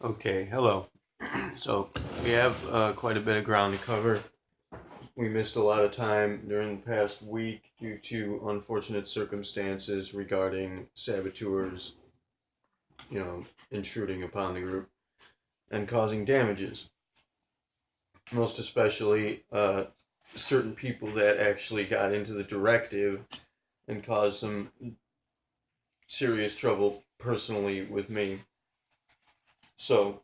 Okay, hello. So we have quite a bit of ground to cover. We missed a lot of time during the past week due to unfortunate circumstances regarding saboteurs, intruding upon the group and causing damages. Most especially certain people that actually got into the directive and caused some serious trouble personally with me. So,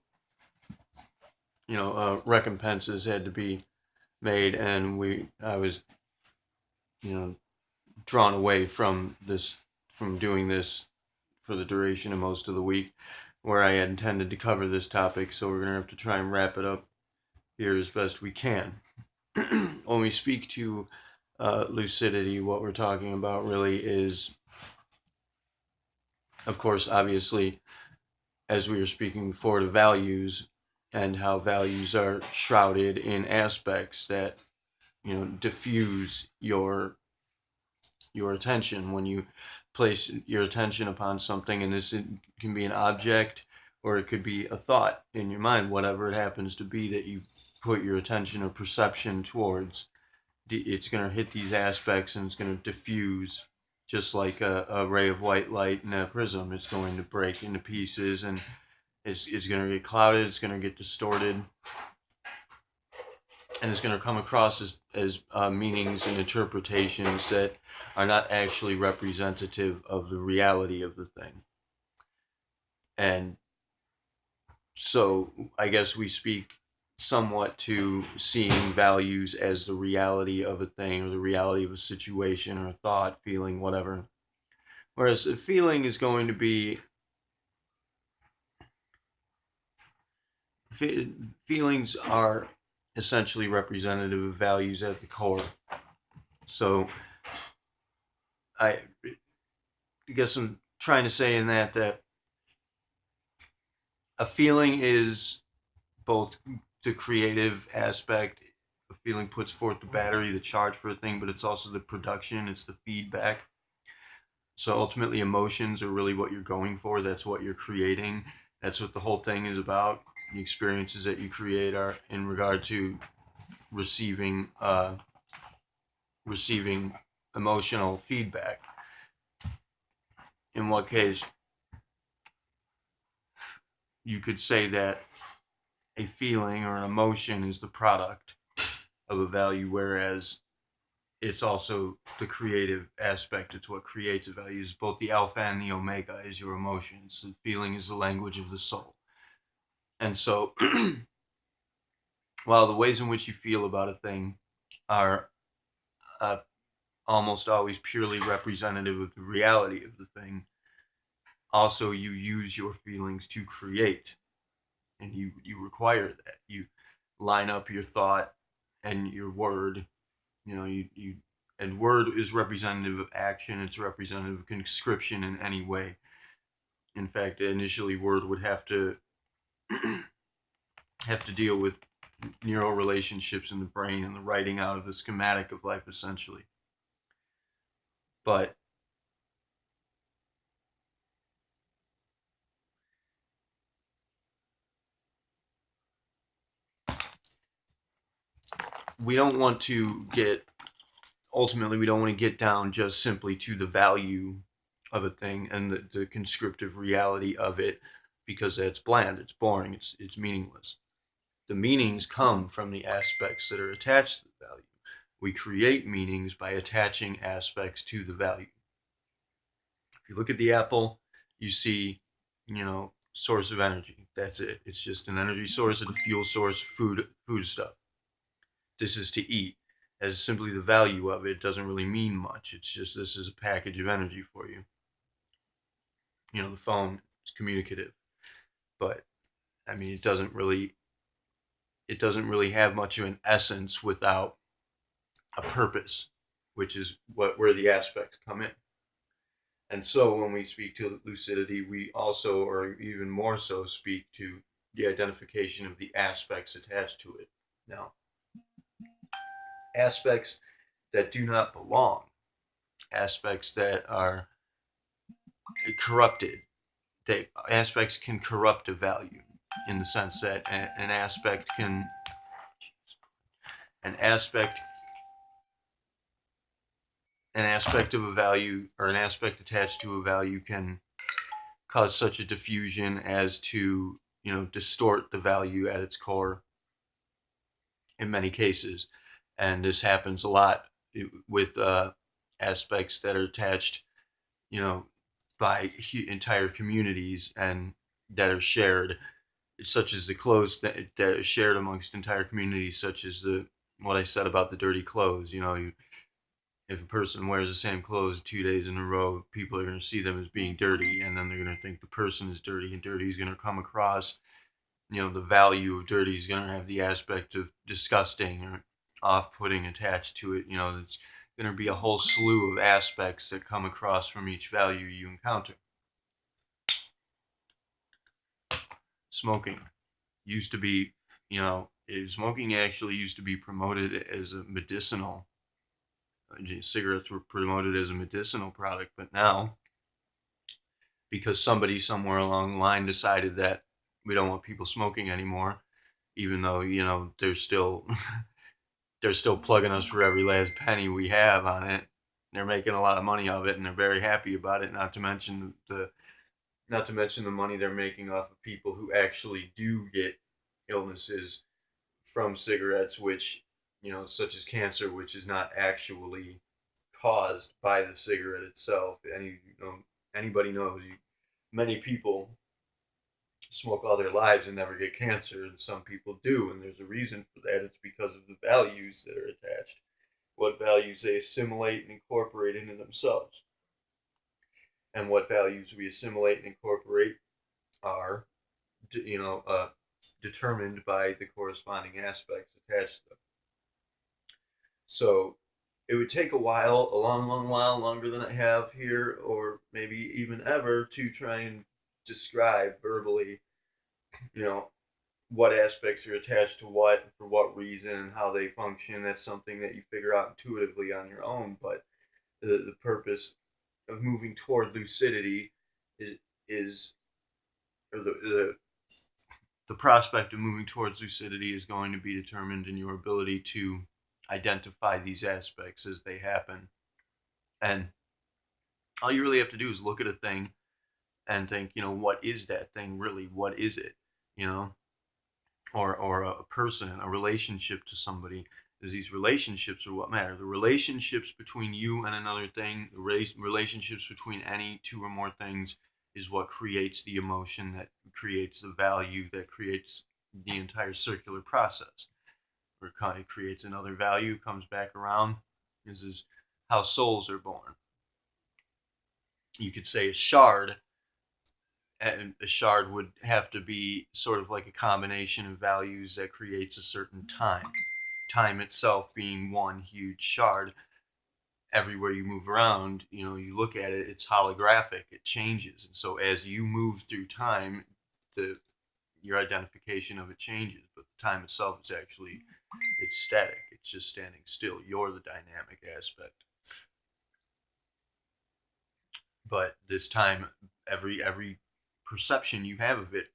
recompenses had to be made, and I was, you know, drawn away from doing this for the duration of most of the week where I had intended to cover this topic, so we're going to have to try and wrap it up here as best we can. When we speak to lucidity, what we're talking about really is, of course, obviously, as we were speaking before, the values and how values are shrouded in aspects that, diffuse your attention when you place your attention upon something, and this can be an object or it could be a thought in your mind, whatever it happens to be that you put your attention or perception towards. It's going to hit these aspects and it's going to diffuse just like a ray of white light in a prism. It's going to break into pieces and it's going to get clouded, it's going to get distorted, and it's going to come across as meanings and interpretations that are not actually representative of the reality of the thing. And so I guess we speak somewhat to seeing values as the reality of a thing or the reality of a situation or a thought, feeling, whatever. Whereas a feeling is going to be, feelings are essentially representative of values at the core. So I guess I'm trying to say in that a feeling is both the creative aspect. A feeling puts forth the battery, the charge for a thing, but it's also the production, it's the feedback. So ultimately, emotions are really what you're going for. That's what you're creating. That's what the whole thing is about. The experiences that you create are in regard to receiving receiving emotional feedback. In what case, you could say that a feeling or an emotion is the product of a value, whereas it's also the creative aspect. It's what creates a value. It's both the alpha and the omega is your emotions. The feeling is the language of the soul. And so, while the ways in which you feel about a thing are uh, almost always purely representative of the reality of the thing, also you use your feelings to create, and you require that. You line up your thought and your word. You and word is representative of action. It's representative of conscription in any way. In fact, initially, word would have to deal with neural relationships in the brain and the writing out of the schematic of life, essentially. But we don't want to get ultimately we don't want to get down just simply to the value of a thing and the conscriptive reality of it, because that's bland, it's boring, it's meaningless. The meanings come from the aspects that are attached to the value. We create meanings by attaching aspects to the value. If you look at the apple, you see, source of energy. That's it. It's just an energy source and a fuel source, food stuff. This is to eat. As simply the value of it doesn't really mean much. It's just this is a package of energy for you. The phone is communicative, but I mean it doesn't really have much of an essence without a purpose, which is where the aspects come in. And so when we speak to lucidity, we also, or even more so, speak to the identification of the aspects attached to it. Now, aspects that do not belong, aspects that are corrupted, aspects can corrupt a value. in the sense that an aspect can an aspect an aspect of a value or an aspect attached to a value can cause such a diffusion as to distort the value at its core in many cases. And this happens a lot with aspects that are attached you know by entire communities and that are shared, such as the clothes that are shared amongst entire communities, such as the what I said about the dirty clothes. If a person wears the same clothes 2 days in a row, people are going to see them as being dirty, and then they're going to think the person is dirty, and dirty is going to come across. The value of dirty is going to have the aspect of disgusting or off-putting attached to it. It's going to be a whole slew of aspects that come across from each value you encounter. Smoking used to be, smoking actually used to be promoted as a medicinal. Cigarettes were promoted as a medicinal product, but now, because somebody somewhere along the line decided that we don't want people smoking anymore, even though they're still they're still plugging us for every last penny we have on it. They're making a lot of money of it, and they're very happy about it. Not to mention the money they're making off of people who actually do get illnesses from cigarettes, which such as cancer, which is not actually caused by the cigarette itself. Anybody knows many people smoke all their lives and never get cancer, and some people do, and there's a reason for that. It's because of the values that are attached, what values they assimilate and incorporate into themselves. And what values we assimilate and incorporate are, determined by the corresponding aspects attached to them. So it would take a while, a long, long while, longer than I have here, or maybe even ever, to try and describe verbally, you know, what aspects are attached to what, for what reason, and how they function. That's something that you figure out intuitively on your own. But the purpose of moving toward lucidity is or the prospect of moving towards lucidity is going to be determined in your ability to identify these aspects as they happen. And all you really have to do is look at a thing and think, what is that thing really? What is it? You know, or a person, a relationship to somebody. Is these relationships are what matter. The relationships between you and another thing, the relationships between any two or more things is what creates the emotion, that creates the value, that creates the entire circular process. Where it creates another value, comes back around. This is how souls are born. You could say a shard, and a shard would have to be sort of like a combination of values that creates a certain time. Time itself being one huge shard. Everywhere you move around, you look at it, it's holographic, it changes. And so as you move through time, your identification of it changes, but the time itself is actually, it's static. It's just standing still. You're the dynamic aspect. But this time, every perception you have of it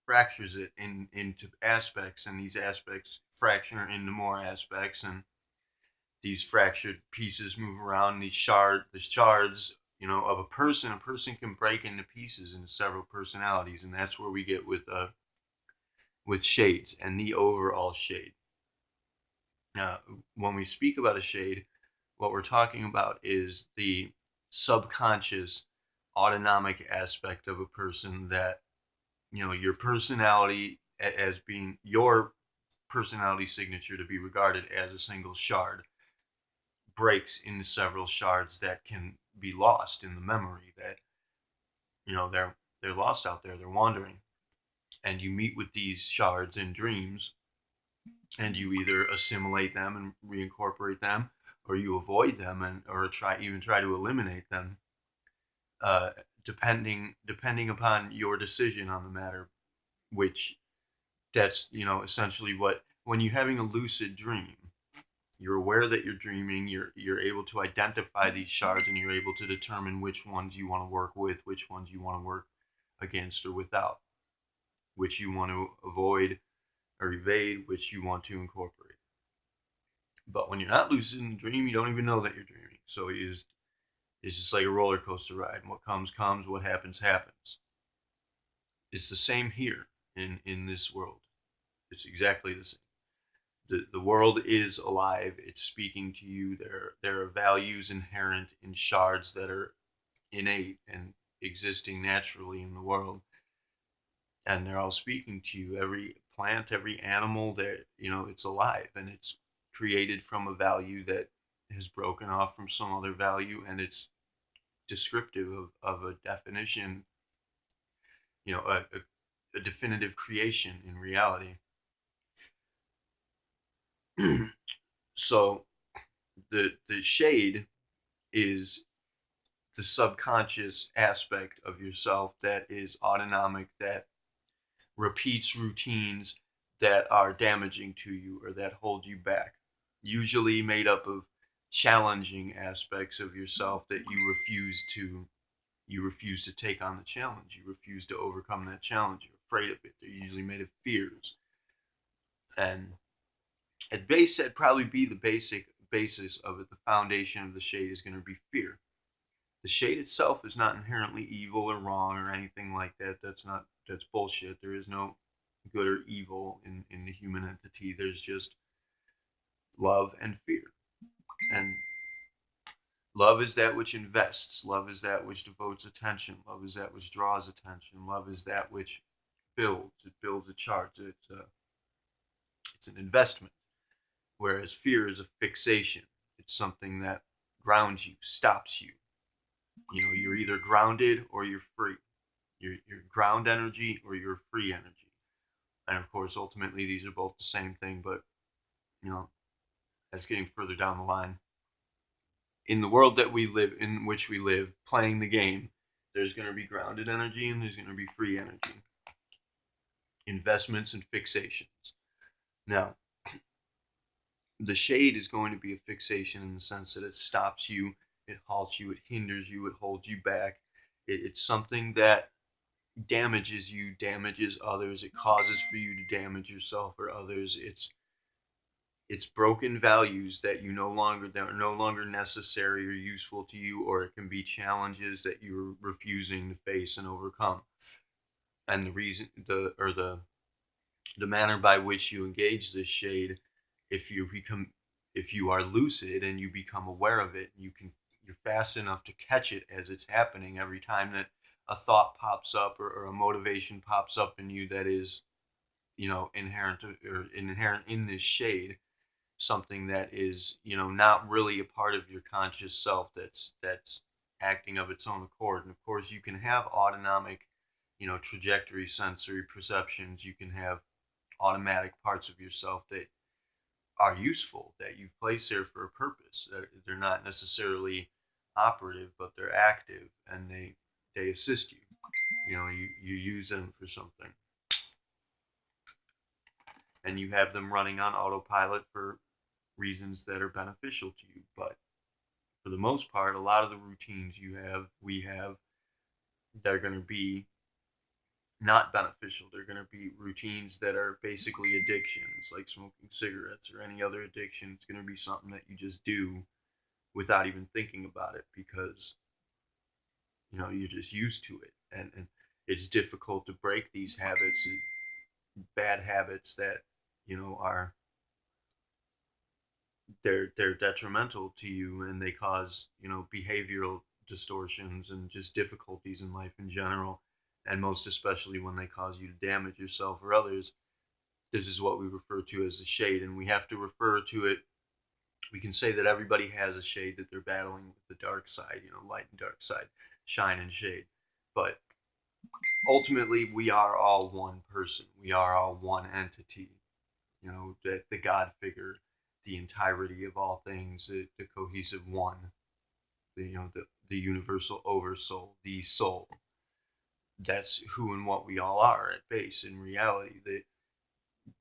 fractures it into aspects, and these aspects fracture into more aspects, and these fractured pieces move around. The shards, of a person can break into pieces into several personalities, and that's where we get with shades and the overall shade. When we speak about a shade, what we're talking about is the subconscious autonomic aspect of a person that, your personality as being your personality signature to be regarded as a single shard breaks into several shards that can be lost in the memory, that, they're lost out there, they're wandering. And you meet with these shards in dreams, and you either assimilate them and reincorporate them, or you avoid them or try to eliminate them, depending upon your decision on the matter. Which that's essentially what, when you're having a lucid dream, you're aware that you're dreaming. You're able to identify these shards, and you're able to determine which ones you want to work with, which ones you want to work against or without. which you want to avoid or evade, which you want to incorporate. But when you're not lucid in the dream, you don't even know that you're dreaming. So it's just like a roller coaster ride. What comes, comes. What happens, happens. It's the same here in this world. It's exactly the same. The world is alive. It's speaking to you. There are values inherent in shards that are innate and existing naturally in the world, and they're all speaking to you. Every plant, every animal, that it's alive, and it's created from a value that has broken off from some other value, and it's descriptive of a definition, a definitive creation in reality. So the shade is the subconscious aspect of yourself that is autonomic, that repeats routines that are damaging to you or that hold you back, usually made up of challenging aspects of yourself that you refuse to take on the challenge. You refuse to overcome that challenge. You're afraid of it. They're usually made of fears. And at base, that'd probably be the basic basis of it. The foundation of the shade is going to be fear. The shade itself is not inherently evil or wrong or anything like that. That's bullshit. There is no good or evil in the human entity. There's just love and fear. And love is that which invests. Love is that which devotes attention. Love is that which draws attention. Love is that which builds. It builds a chart. It's an investment. Whereas fear is a fixation. It's something that grounds you, stops you. You're either grounded or you're free. You're ground energy or you're free energy. And of course, ultimately, these are both the same thing, but you know, that's getting further down the line. In the world that we live, in which we live, playing the game, there's going to be grounded energy and there's going to be free energy, investments and fixations. Now, the shade is going to be a fixation in the sense that it stops you, it halts you, it hinders you, it holds you back. It's something that damages you, damages others. It causes for you to damage yourself or others. It's broken values that are no longer necessary or useful to you, or it can be challenges that you're refusing to face and overcome. And the reason the manner by which you engage this shade, if you are lucid and you become aware of it, you're fast enough to catch it as it's happening every time that a thought pops up or a motivation pops up in you that is inherent in this shade, something that is not really a part of your conscious self, that's acting of its own accord. And of course you can have autonomic trajectory sensory perceptions. You can have automatic parts of yourself that are useful, that you've placed there for a purpose, that they're not necessarily operative, but they're active, and they assist you. You use them for something, and you have them running on autopilot for reasons that are beneficial to you. But for the most part, a lot of the routines we have, they're going to be not beneficial. They're going to be routines that are basically addictions, like smoking cigarettes or any other addiction. It's going to be something that you just do without even thinking about it, because you're just used to it, and it's difficult to break these habits, bad habits that are they're detrimental to you, and they cause behavioral distortions and just difficulties in life in general, and most especially when they cause you to damage yourself or others. This is what we refer to as the shade, and we have to refer to it. We can say that everybody has a shade that they're battling with, the dark side, light and dark side, shine and shade. But ultimately, we are all one person. We are all one entity. That the God figure, the entirety of all things, the cohesive one, the universal oversoul, the soul. That's who and what we all are at base. In reality,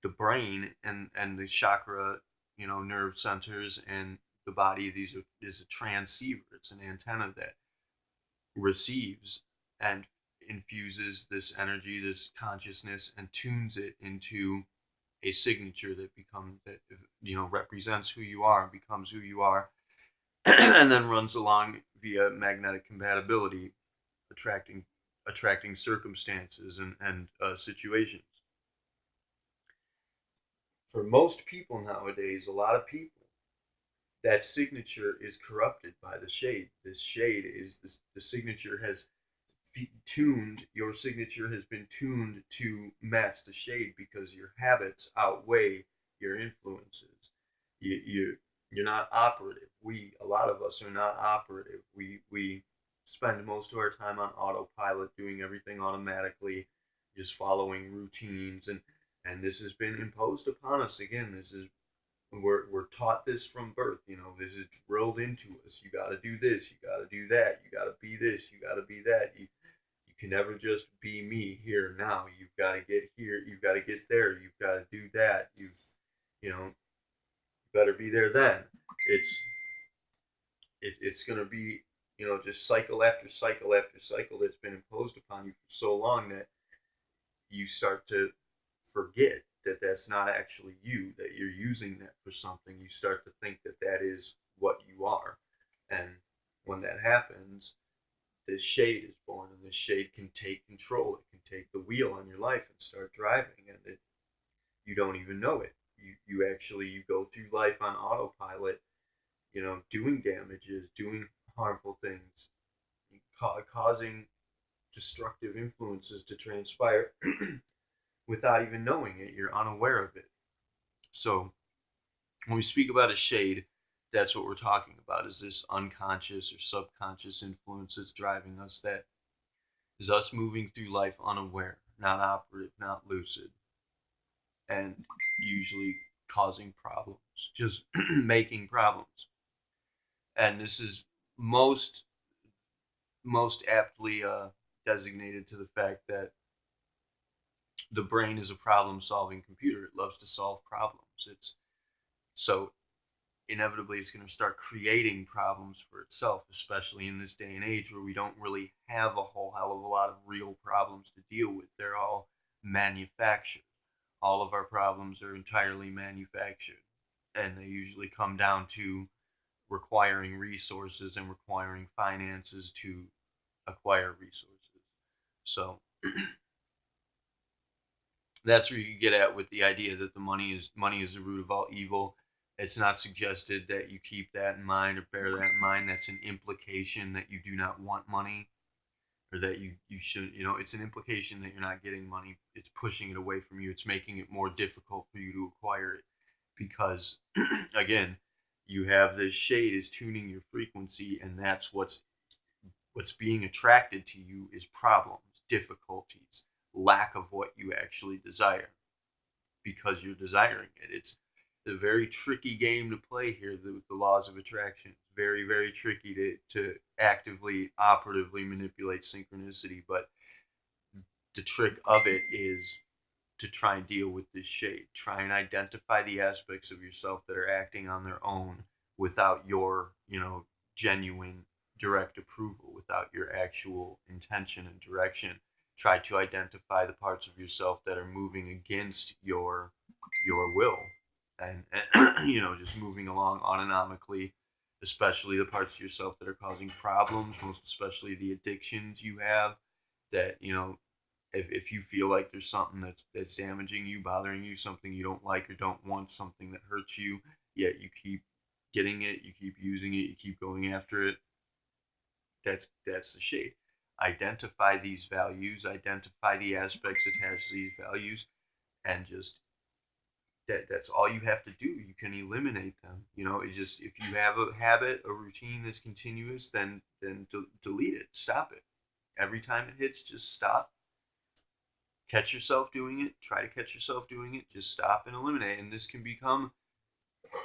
the brain and the chakra, nerve centers, and the body, is a transceiver. It's an antenna that receives and infuses this energy, this consciousness, and tunes it into a signature that becomes that represents who you are and becomes who you are, and then runs along via magnetic compatibility, attracting circumstances and situations. For most people nowadays, a lot of people, that signature is corrupted by the shade. This shade is the signature has tuned, your signature has been tuned to match the shade because your habits outweigh your influences. You're not operative. A lot of us are not operative. We spend most of our time on autopilot, doing everything automatically, just following routines, and this has been imposed upon us. Again, this is we're taught this from birth. This is drilled into us. You got to do this, you got to do that, you got to be this, you got to be that. You can never just be me here now. You've got to get here, you've got to get there, you've got to do that. You know better be there then. It's going to be, just cycle after cycle after cycle that's been imposed upon you for so long that you start to forget that that's not actually you, that you're using that for something. You start to think that that is what you are. And when that happens, this shade is born, and this shade can take control. It can take the wheel on your life and start driving, and you don't even know it. You go through life on autopilot, doing damages, doing harmful things, causing destructive influences to transpire without even knowing it. You're unaware of it. So when we speak about a shade, that's what we're talking about, is this unconscious or subconscious influence that's driving us, that is us moving through life unaware, not operative, not lucid, and usually causing problems, just making problems. And this is most aptly designated to the fact that the brain is a problem-solving computer. It loves to solve problems. So inevitably it's going to start creating problems for itself, especially in this day and age where we don't really have a whole hell of a lot of real problems to deal with. They're all manufactured. All of our problems are entirely manufactured, and they usually come down to requiring resources and requiring finances to acquire resources. So that's where you get at with the idea that the money is the root of all evil. It's not suggested that you keep that in mind or bear that in mind. That's an implication that you do not want money, or that you should, it's an implication that you're not getting money. It's pushing it away from you. It's making it more difficult for you to acquire it because, again, you have this shade is tuning your frequency, and that's what's being attracted to you is problems, difficulties, lack of what you actually desire because you're desiring it. It's a very tricky game to play here with the laws of attraction. It's very, very tricky to actively, operatively manipulate synchronicity, but the trick of it is to try and deal with this shade. Try and identify the aspects of yourself that are acting on their own without your, genuine direct approval, without your actual intention and direction. Try to identify the parts of yourself that are moving against your will, and just moving along autonomically, especially the parts of yourself that are causing problems, most especially the addictions you have, that if you feel like there's something that's damaging you, bothering you, something you don't like or don't want, something that hurts you, yet you keep getting it, you keep using it, you keep going after it, that's the shade. Identify these values, identify the aspects attached to these values, and just that's all you have to do. You can eliminate them. It just, if you have a habit, a routine that's continuous, then delete it, stop it. Every time it hits, just stop. Catch yourself doing it. Try to catch yourself doing it. Just stop and eliminate. And this can become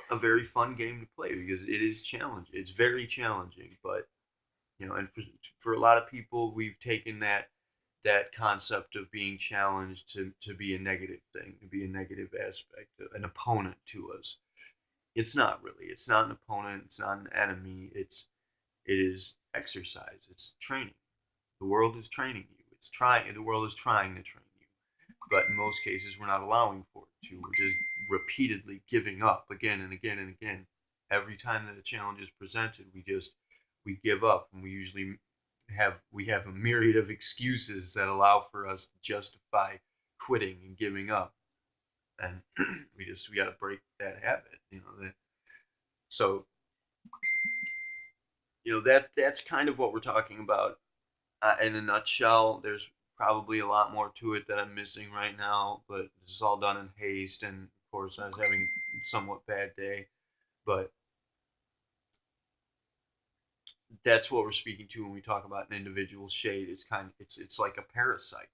a very fun game to play because it is challenging. It's very challenging, but and for a lot of people, we've taken that concept of being challenged to be a negative thing, to be a negative aspect, an opponent to us. It's not really. It's not an opponent. It's not an enemy. It is exercise. It's training. The world is training you. The world is trying to train you, but in most cases we're not allowing for it to. We're just repeatedly giving up again and again and again. Every time that a challenge is presented, we give up, and we have a myriad of excuses that allow for us to justify quitting and giving up. And we got to break that habit, so that's kind of what we're talking about in a nutshell. There's probably a lot more to it that I'm missing right now, but this is all done in haste, and of course I was having a somewhat bad day. But that's what we're speaking to when we talk about an individual shade. It's like a parasite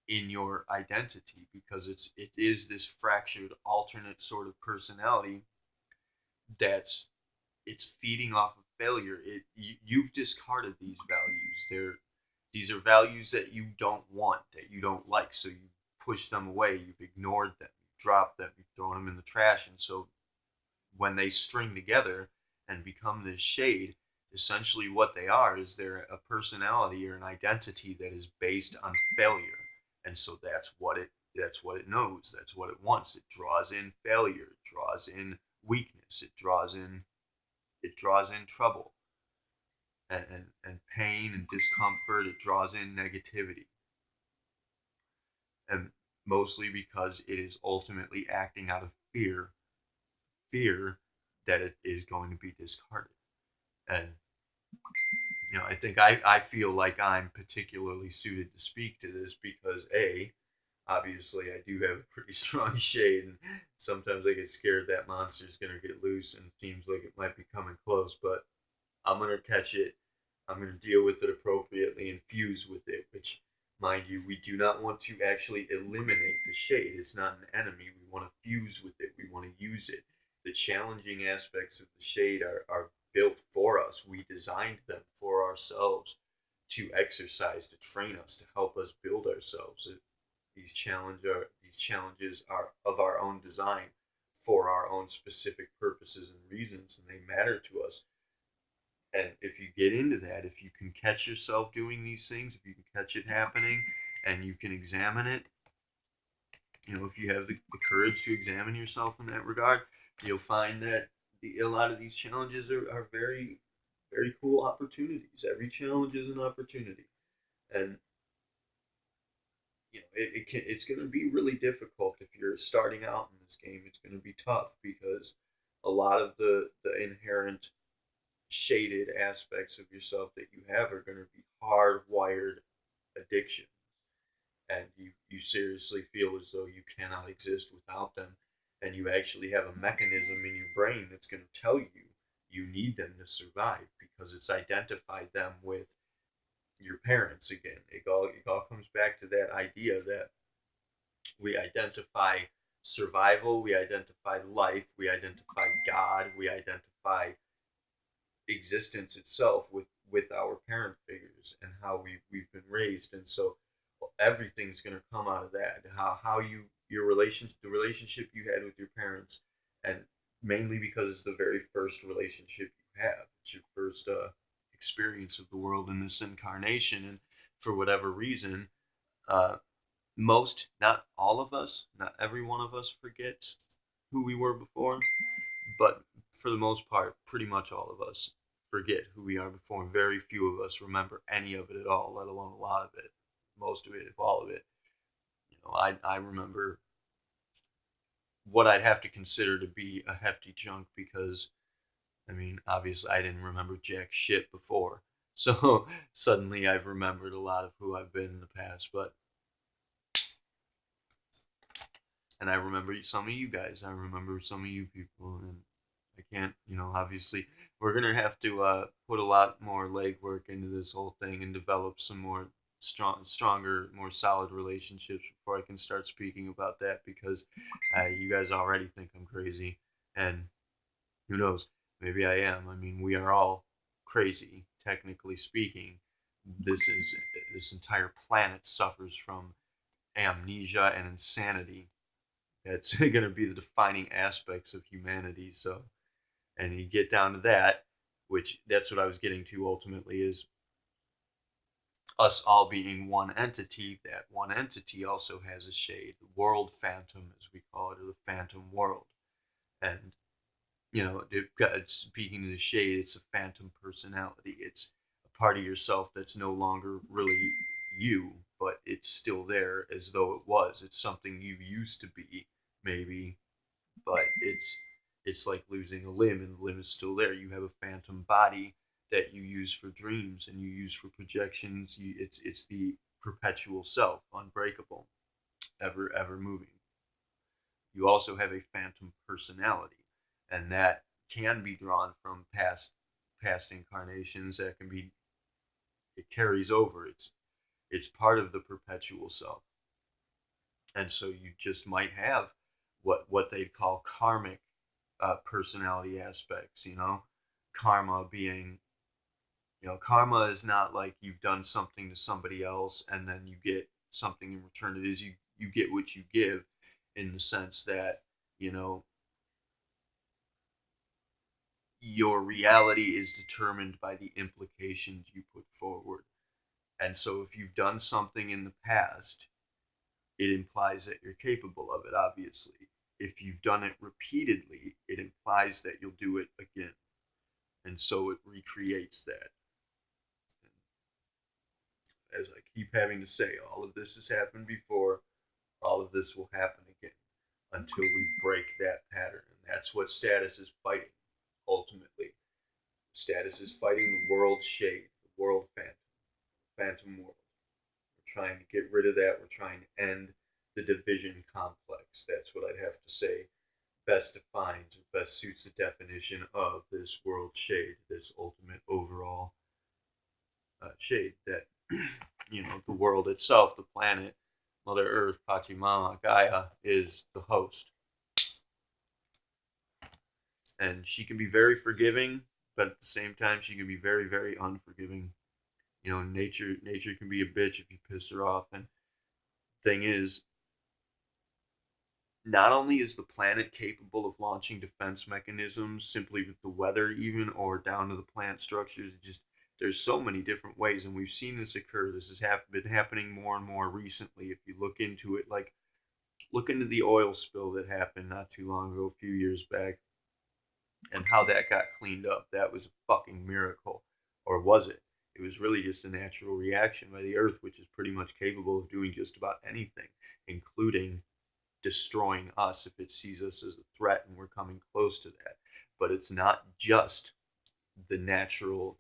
in your identity, because it is this fractured alternate sort of personality that's it's feeding off of failure. You've discarded these values. These are values that you don't want, that you don't like, so you push them away. You've ignored them, you've dropped them, you've thrown them in the trash. And so when they string together and become this shade, essentially what they are is they're a personality or an identity that is based on failure. And so that's what it knows. That's what it wants. It draws in failure, it draws in weakness, it draws in trouble and pain and discomfort. It draws in negativity. And mostly because it is ultimately acting out of fear that it is going to be discarded. And I think I feel like I'm particularly suited to speak to this because obviously I do have a pretty strong shade, and sometimes I get scared that monster's gonna get loose and it seems like it might be coming close, but I'm gonna catch it. I'm gonna deal with it appropriately and fuse with it, which, mind you, we do not want to actually eliminate the shade. It's not an enemy. We want to fuse with it. We want to use it. The challenging aspects of the shade are built for us. We designed them for ourselves to exercise, to train us, to help us build ourselves. These challenges are of our own design for our own specific purposes and reasons, and they matter to us. And if you get into that, if you can catch yourself doing these things, if you can catch it happening and you can examine it, if you have the courage to examine yourself in that regard, you'll find that a lot of these challenges are very, very cool opportunities. Every challenge is an opportunity. And it's going to be really difficult if you're starting out in this game. It's going to be tough because a lot of the inherent shaded aspects of yourself that you have are going to be hardwired addiction, and you seriously feel as though you cannot exist without them, and you actually have a mechanism in your brain that's going to tell you you need them to survive because it's identified them with your parents. Again, it all comes back to that idea that we identify survival, we identify life, we identify God, we identify existence itself with our parent figures and how we've been raised. And so everything's going to come out of that. How you your relations the relationship you had with your parents, and mainly because it's the very first relationship you have. It's your first experience of the world in this incarnation. And for whatever reason, uh, not all of us, not every one of us forgets who we were before, but for the most part, pretty much all of us forget who we are before. Very few of us remember any of it at all, let alone a lot of it, most of it, if all of it. I remember what I'd have to consider to be a hefty chunk because, I mean, obviously I didn't remember jack shit before. So suddenly I've remembered a lot of who I've been in the past, and I remember some of you guys. I remember some of you people, and I can't, obviously, we're gonna have to put a lot more legwork into this whole thing and develop some more stronger, more solid relationships before I can start speaking about that because you guys already think I'm crazy, and who knows, maybe I am. I mean, we are all crazy, technically speaking. This entire planet suffers from amnesia and insanity. That's going to be the defining aspects of humanity. So, and you get down to that, which that's what I was getting to ultimately is us all being one entity, that one entity also has a shade, the world phantom, as we call it, or the phantom world. And, speaking of the shade, it's a phantom personality. It's a part of yourself that's no longer really you, but it's still there as though it was. It's something you used to be, maybe, but it's like losing a limb, and the limb is still there. You have a phantom body that you use for dreams and you use for projections. It's the perpetual self, unbreakable, ever moving. You also have a phantom personality, and that can be drawn from past incarnations. That can be, it carries over. It's part of the perpetual self. And so you just might have what they call karmic personality aspects. Karma being, karma is not like you've done something to somebody else and then you get something in return. It is you get what you give, in the sense that, you know your reality is determined by the implications you put forward. And so if you've done something in the past, it implies that you're capable of it, obviously. If you've done it repeatedly, it implies that you'll do it again. And so it recreates that. As I keep having to say, all of this has happened before, all of this will happen again until we break that pattern. And that's what status is fighting, ultimately. Status is fighting the world shade, the world phantom world. We're trying to get rid of that. We're trying to end the division complex. That's what I'd have to say best defines or best suits the definition of this world shade, this ultimate overall shade that, the world itself, the planet, Mother Earth, Pachamama, Gaia, is the host. And she can be very forgiving, but at the same time, she can be very, very unforgiving. Nature can be a bitch if you piss her off. And thing is, not only is the planet capable of launching defense mechanisms simply with the weather, even, or down to the plant structures, just there's so many different ways, and we've seen this occur. This has been happening more and more recently. If you look into it, like look into the oil spill that happened not too long ago, a few years back, and how that got cleaned up. That was a fucking miracle. Or was it? It was really just a natural reaction by the Earth, which is pretty much capable of doing just about anything, including destroying us if it sees us as a threat and we're coming close to that. But it's not just the natural,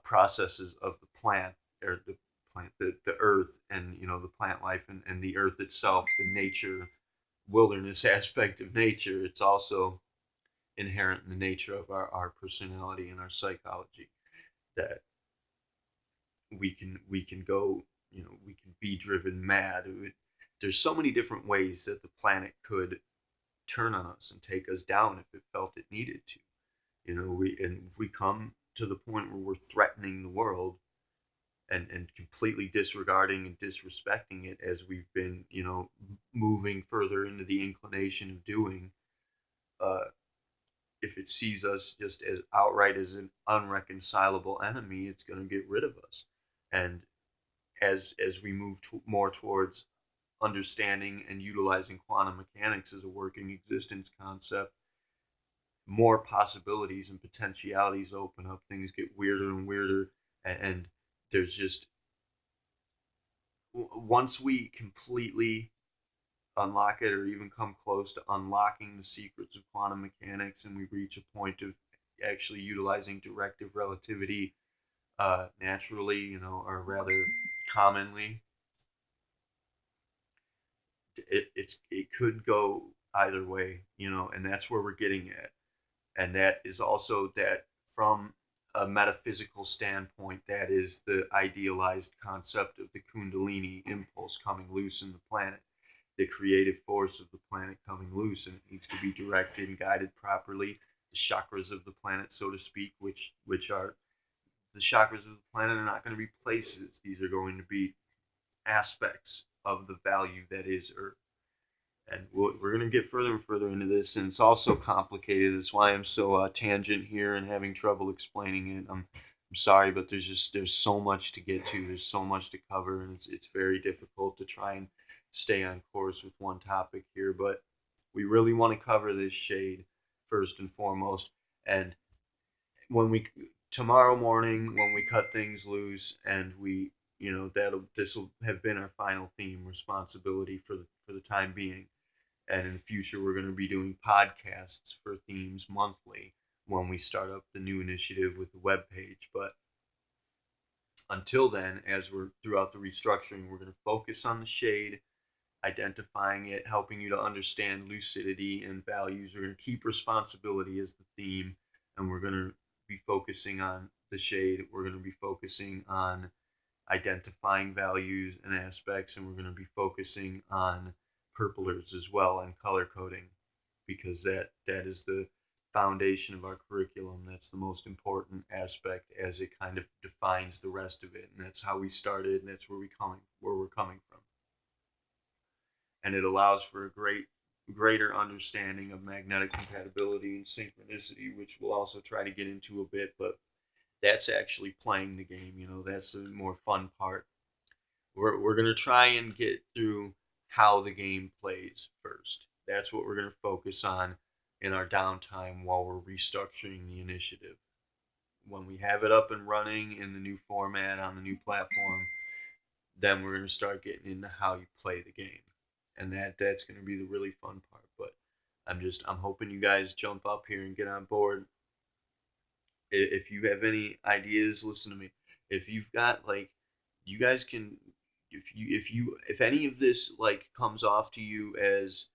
processes of the plant, or the earth, and the plant life, and the earth itself, the nature, wilderness aspect of nature. It's also inherent in the nature of our personality and our psychology, that we can go, we can be driven mad. There's so many different ways that the planet could turn on us and take us down if it felt it needed to. If we come to the point where we're threatening the world, and completely disregarding and disrespecting it, as we've been, moving further into the inclination of doing, uh, if it sees us just as outright as an unreconcilable enemy, it's going to get rid of us. And as we move more towards understanding and utilizing quantum mechanics as a working existence concept, more possibilities and potentialities open up. Things get weirder and weirder, and there's just, once we completely unlock it, or even come close to unlocking the secrets of quantum mechanics, and we reach a point of actually utilizing directive relativity naturally, or rather commonly, it could go either way, and that's where we're getting at. And that is also that, from a metaphysical standpoint, that is the idealized concept of the Kundalini impulse coming loose in the planet, the creative force of the planet coming loose, and it needs to be directed and guided properly. The chakras of the planet, so to speak, which are the chakras of the planet, are not going to be places. These are going to be aspects of the value that is Earth. And we're going to get further and further into this, and it's also complicated. That's why I'm so tangent here and having trouble explaining it. I'm I'm sorry, but there's so much to get to. There's so much to cover, and it's very difficult to try and stay on course with one topic here. But we really want to cover this shade first and foremost. And when we tomorrow morning when we cut things loose, and we, that'll this will have been our final theme, responsibility, for the time being. And in the future, we're going to be doing podcasts for themes monthly when we start up the new initiative with the web page. But until then, as we're throughout the restructuring, we're going to focus on the shade, identifying it, helping you to understand lucidity and values. We're going to keep responsibility as the theme, and we're going to be focusing on the shade. We're going to be focusing on identifying values and aspects, and we're going to be focusing on purplers as well and color coding, because that is the foundation of our curriculum. That's the most important aspect, as it kind of defines the rest of it, and that's how we started, and that's where we're coming from. And it allows for a greater understanding of magnetic compatibility and synchronicity, which we'll also try to get into a bit. But that's actually playing the game. That's the more fun part. We're gonna try and get through how the game plays first. That's what we're gonna focus on in our downtime while we're restructuring the initiative. When we have it up and running in the new format on the new platform, then we're gonna start getting into how you play the game, and that's gonna be the really fun part. But I'm hoping you guys jump up here and get on board. If you have any ideas, listen to me. If you've got, like, you guys can, if any of this, like, comes off to you as,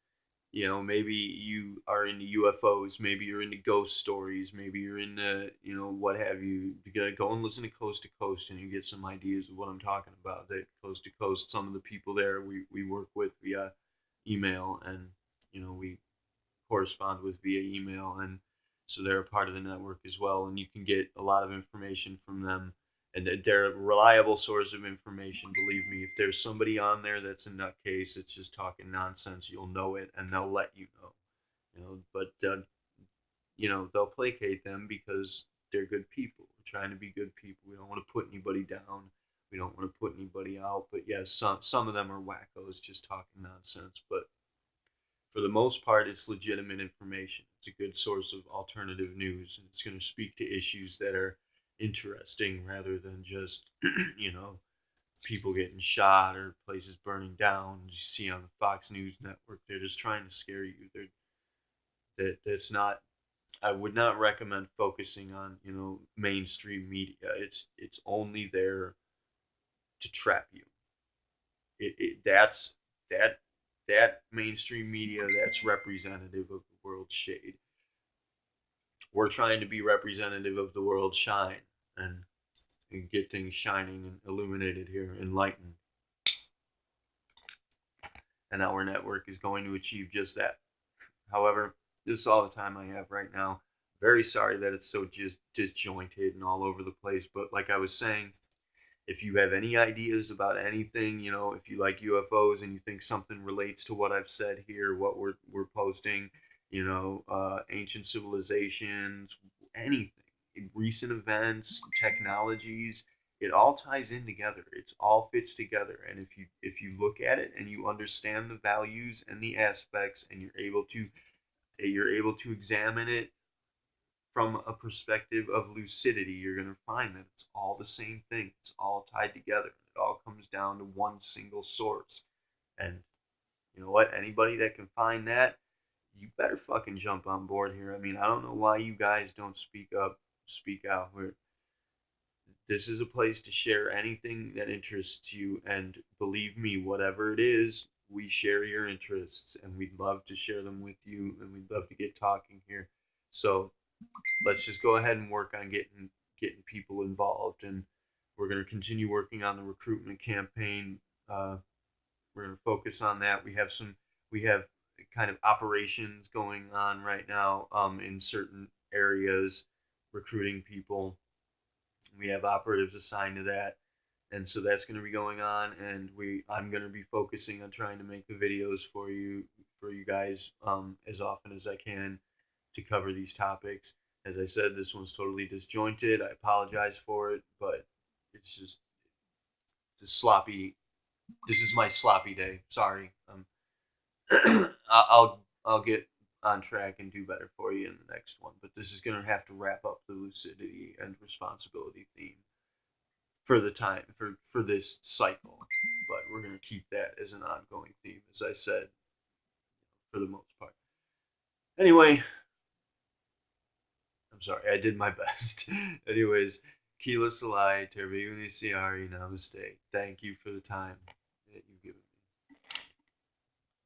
maybe you are into UFOs, maybe you're into ghost stories, maybe you're into, what have you. You gotta go and listen to Coast, and you get some ideas of what I'm talking about. That Coast to Coast, some of the people there we work with via email, and we correspond with via email, and so they're a part of the network as well. And you can get a lot of information from them, and they're a reliable source of information. Believe me, if there's somebody on there that's a nutcase, it's just talking nonsense, you'll know it, and they'll let you know. But they'll placate them because they're good people. We're trying to be good people. We don't want to put anybody down. We don't want to put anybody out. But yes, some of them are wackos, just talking nonsense. But for the most part, it's legitimate information. It's a good source of alternative news, and it's going to speak to issues that are interesting rather than just, people getting shot or places burning down. You see on the Fox News network, they're just trying to scare you. That's not. I would not recommend focusing on, mainstream media. It's only there to trap you. That's that mainstream media, that's representative of the world's shade. We're trying to be representative of the world's shine, and get things shining and illuminated here, enlightened. And our network is going to achieve just that. However, this is all the time I have right now. Very sorry that it's so just disjointed and all over the place, but like I was saying, if you have any ideas about anything, if you like UFOs and you think something relates to what I've said here, what we're posting, ancient civilizations, anything, recent events, technologies, it all ties in together. It's all fits together. And if you look at it and you understand the values and the aspects, and you're able to examine it from a perspective of lucidity, you're going to find that it's all the same thing. It's all tied together. It all comes down to one single source. And you know what? Anybody that can find that, you better fucking jump on board here. I mean, I don't know why you guys don't speak up, speak out. This is a place to share anything that interests you. And believe me, whatever it is, we share your interests, and we'd love to share them with you, and we'd love to get talking here. So let's just go ahead and work on getting people involved, and we're going to continue working on the recruitment campaign. We're going to focus on that. We have kind of operations going on right now, in certain areas, recruiting people. We have operatives assigned to that, and so that's going to be going on. And I'm going to be focusing on trying to make the videos for you guys, as often as I can, to cover these topics. As I said, this one's totally disjointed. I apologize for it, but it's just sloppy. This is my sloppy day. Sorry. I'll get on track and do better for you in the next one. But this is gonna have to wrap up the lucidity and responsibility theme for the time for this cycle. But we're gonna keep that as an ongoing theme, as I said, for the most part. Anyway, I'm sorry, I did my best. Anyways, Kila Salai, Terbi Unisiari, Namaste. Thank you for the time.